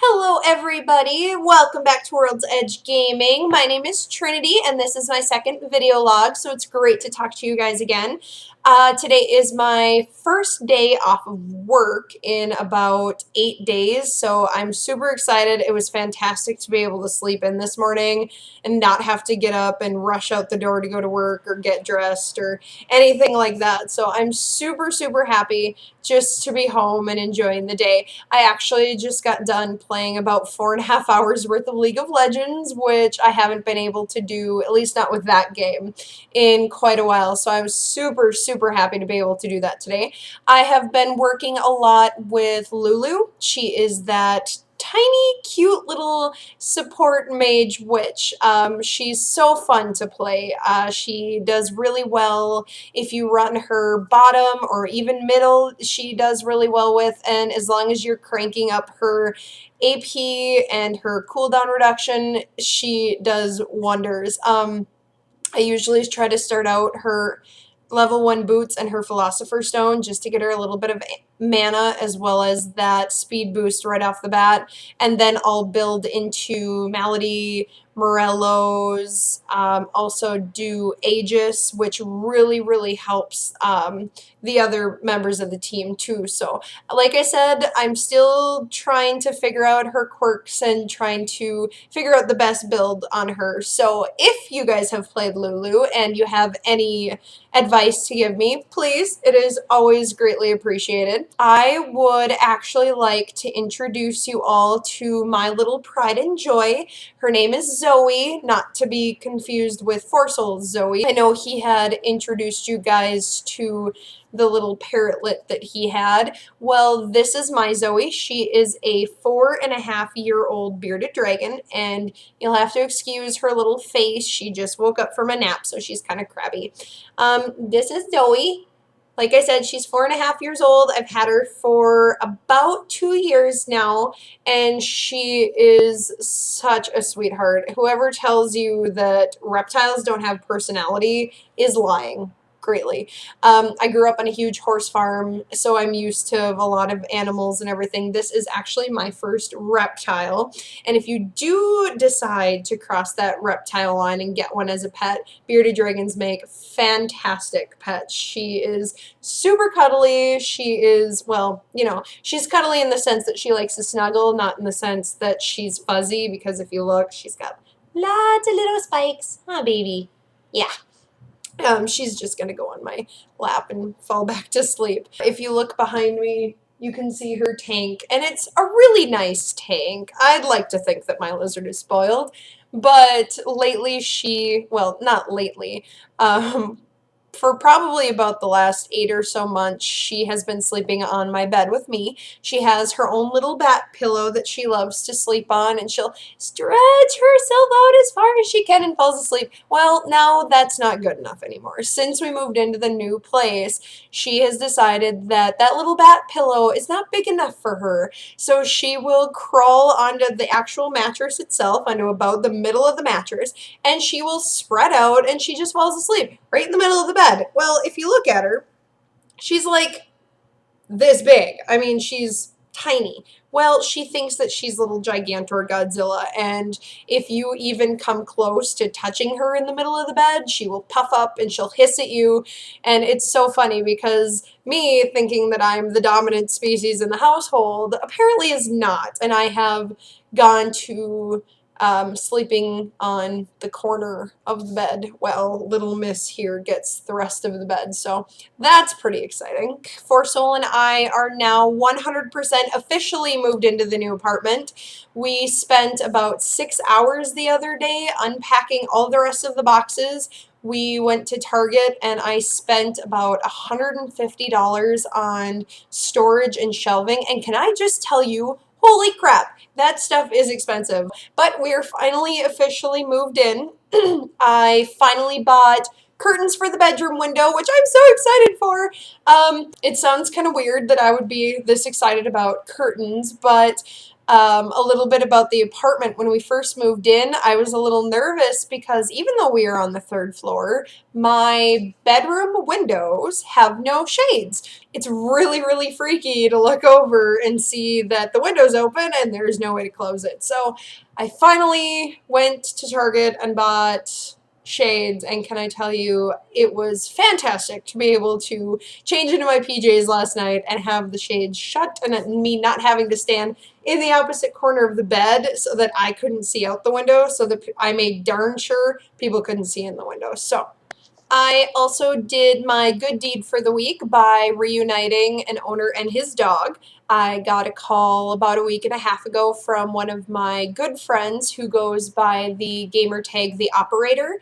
Hello everybody, welcome back to World's Edge Gaming. My name is Trinity and this is my second video log, so it's great to talk to you guys again. Today is my first day off of work in about 8 days, so I'm super excited. It was fantastic to be able to sleep in this morning and not have to get up and rush out the door to go to work or get dressed or anything like that. So I'm super happy just to be home and enjoying the day. I actually just got done playing about 4.5 hours worth of League of Legends, which I haven't been able to do, at least not with that game, in quite a while. So I was super happy to be able to do that today. I have been working a lot with Lulu. She is that tiny, cute little support mage witch. She's so fun to play. She does really well if you run her bottom or even middle. She does really well with, and as long as you're cranking up her AP and her cooldown reduction, she does wonders. I usually try to start out her level 1 boots and her philosopher's stone just to get her a little bit of mana as well as that speed boost right off the bat, and then I'll build into Malady, Morello's, also do Aegis, which really helps the other members of the team too. So like I said, I'm still trying to figure out her quirks and trying to figure out the best build on her. So if you guys have played Lulu and you have any advice to give me, please, it is always greatly appreciated. I would actually like to introduce you all to my little pride and joy. Her name is Zoey, not to be confused with Four Souls Zoey. I know he had introduced you guys to the little parrotlet that he had. Well, this is my Zoey. She is a 4.5-year-old bearded dragon, and you'll have to excuse her little face. She just woke up from a nap, so she's kind of crabby. This is Zoey. Like I said, she's 4.5 years old. I've had her for about 2 years now, and she is such a sweetheart. Whoever tells you that reptiles don't have personality is lying greatly. I grew up on a huge horse farm, so I'm used to a lot of animals and everything. This is actually my first reptile, and if you do decide to cross that reptile line and get one as a pet, bearded dragons make fantastic pets. She is super cuddly. She is, well, you know, she's cuddly in the sense that she likes to snuggle, not in the sense that she's fuzzy, because if you look, she's got lots of little spikes. Huh, baby? Yeah. She's just going to go on my lap and fall back to sleep. If you look behind me, you can see her tank, and it's a really nice tank. I'd like to think that my lizard is spoiled, but lately well, not lately, for probably about the last 8 or so months, she has been sleeping on my bed with me. She has her own little bat pillow that she loves to sleep on, and she'll stretch herself out as far as she can and falls asleep. Well, now that's not good enough anymore. Since we moved into the new place, she has decided that that little bat pillow is not big enough for her, so she will crawl onto the actual mattress itself, onto about the middle of the mattress, and she will spread out, and she just falls asleep right in the middle of the bed. Well, if you look at her, she's like this big. I mean, she's tiny. Well, she thinks that she's little Gigantor Godzilla, and if you even come close to touching her in the middle of the bed, she will puff up and she'll hiss at you, and it's so funny because me thinking that I'm the dominant species in the household apparently is not, and I have gone to sleeping on the corner of the bed while little miss here gets the rest of the bed. So that's pretty exciting. For Soul and I are now 100% officially moved into the new apartment. We spent about 6 hours the other day unpacking all the rest of the boxes. We went to Target and I spent about $150 on storage and shelving. And can I just tell you, holy crap, that stuff is expensive. But we're finally officially moved in. I finally bought curtains for the bedroom window, which I'm so excited for. It sounds kind of weird that I would be this excited about curtains, but A little bit about the apartment. When we first moved in, I was a little nervous because even though we are on the third floor, my bedroom windows have no shades. It's really, really freaky to look over and see that the window's open and there's no way to close it. So I finally went to Target and bought shades, and can I tell you, it was fantastic to be able to change into my PJs last night and have the shades shut and me not having to stand in the opposite corner of the bed so that I couldn't see out the window, so that I made darn sure people couldn't see in the window. So I also did my good deed for the week by reuniting an owner and his dog. I got a call about a week and a half ago from one of my good friends who goes by the gamer tag The Operator.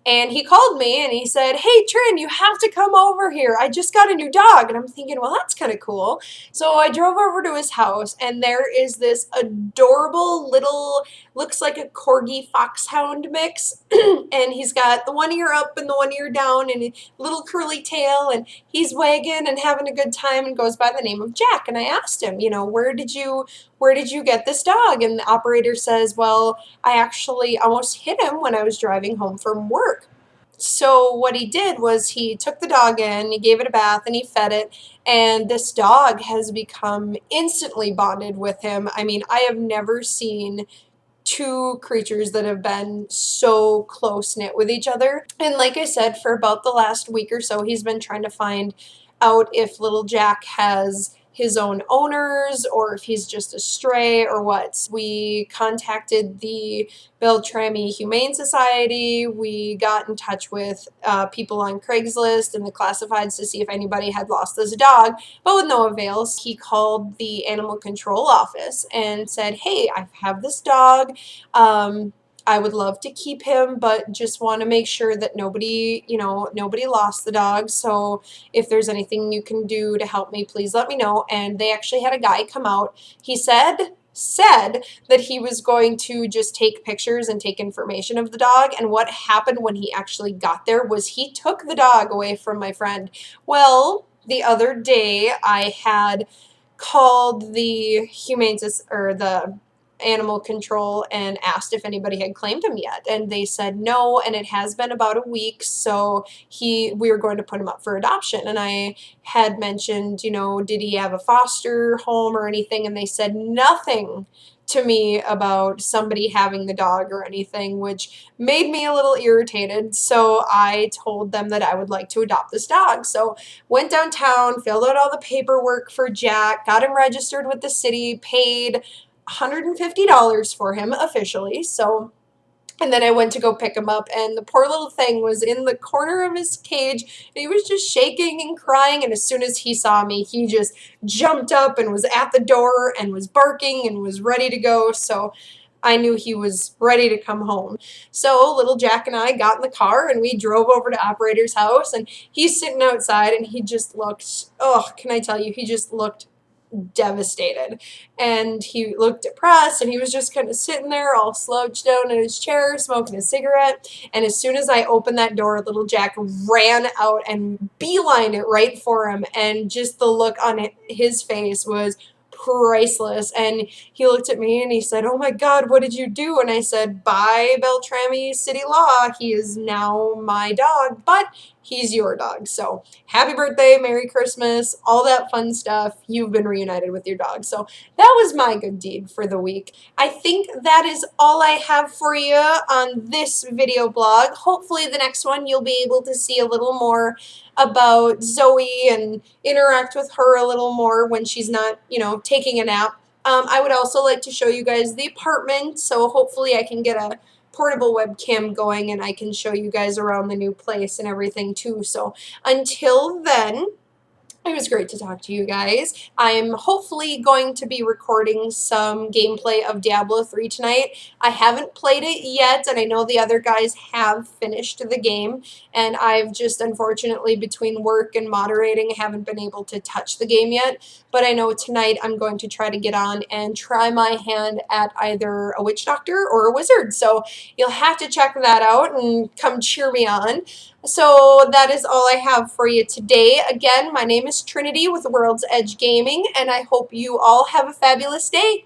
And he called me and he said, "Hey, Trin, you have to come over here. I just got a new dog." And I'm thinking, well, that's kind of cool. So I drove over to his house, and there is this adorable little, looks like a corgi foxhound mix. And he's got the one ear up and the one ear down and a little curly tail, and he's wagging and having a good time and goes by the name of Jack. And I asked him, where did you get this dog? And the operator says, well, I actually almost hit him when I was driving home from work. So what he did was he took the dog in, he gave it a bath, and he fed it, and this dog has become instantly bonded with him. I mean, I have never seen two creatures that have been so close-knit with each other. And like I said, for about the last week or so, he's been trying to find out if little Jack has his own owners or if he's just a stray or what. We contacted the Beltrami Humane Society. We got in touch with people on Craigslist and the classifieds to see if anybody had lost this dog, but with no avail. He called the animal control office and said, "Hey, I have this dog. I would love to keep him, but just want to make sure that nobody lost the dog. So if there's anything you can do to help me, please let me know." And they actually had a guy come out. He said that he was going to just take pictures and take information of the dog. And what happened when he actually got there was he took the dog away from my friend. Well, the other day I had called the the animal control and asked if anybody had claimed him yet, and they said no, and it has been about a week, so we were going to put him up for adoption. And I had mentioned, did he have a foster home or anything, and they said nothing to me about somebody having the dog or anything, which made me a little irritated. So I told them that I would like to adopt this dog. So went downtown, filled out all the paperwork for Jack, got him registered with the city, paid $150 for him officially. And then I went to go pick him up, and the poor little thing was in the corner of his cage, and he was just shaking and crying, and as soon as he saw me, he just jumped up and was at the door and was barking and was ready to go. So I knew he was ready to come home. So little Jack and I got in the car and we drove over to Operator's house, and he's sitting outside, and he just looked, oh, can I tell you, he just looked devastated, and he looked depressed, and he was just kind of sitting there all slouched down in his chair smoking a cigarette. And as soon as I opened that door, little Jack ran out and beelined it right for him, and just the look on his face was priceless. And he looked at me and he said, "Oh my God, what did you do?" And I said, "By Beltrami city law, he is now my dog, but he's your dog. So happy birthday, Merry Christmas, all that fun stuff. You've been reunited with your dog." So that was my good deed for the week. I think that is all I have for you on this video blog. Hopefully the next one you'll be able to see a little more about Zoey and interact with her a little more when she's not, taking a nap. I would also like to show you guys the apartment, so hopefully I can get a portable webcam going and I can show you guys around the new place and everything too. So until then, it was great to talk to you guys. I'm hopefully going to be recording some gameplay of Diablo 3 tonight. I haven't played it yet, and I know the other guys have finished the game, and I've just, unfortunately, between work and moderating, haven't been able to touch the game yet. But I know tonight I'm going to try to get on and try my hand at either a witch doctor or a wizard. So you'll have to check that out and come cheer me on. So that is all I have for you today. Again, my name is Trinity with World's Edge Gaming, and I hope you all have a fabulous day.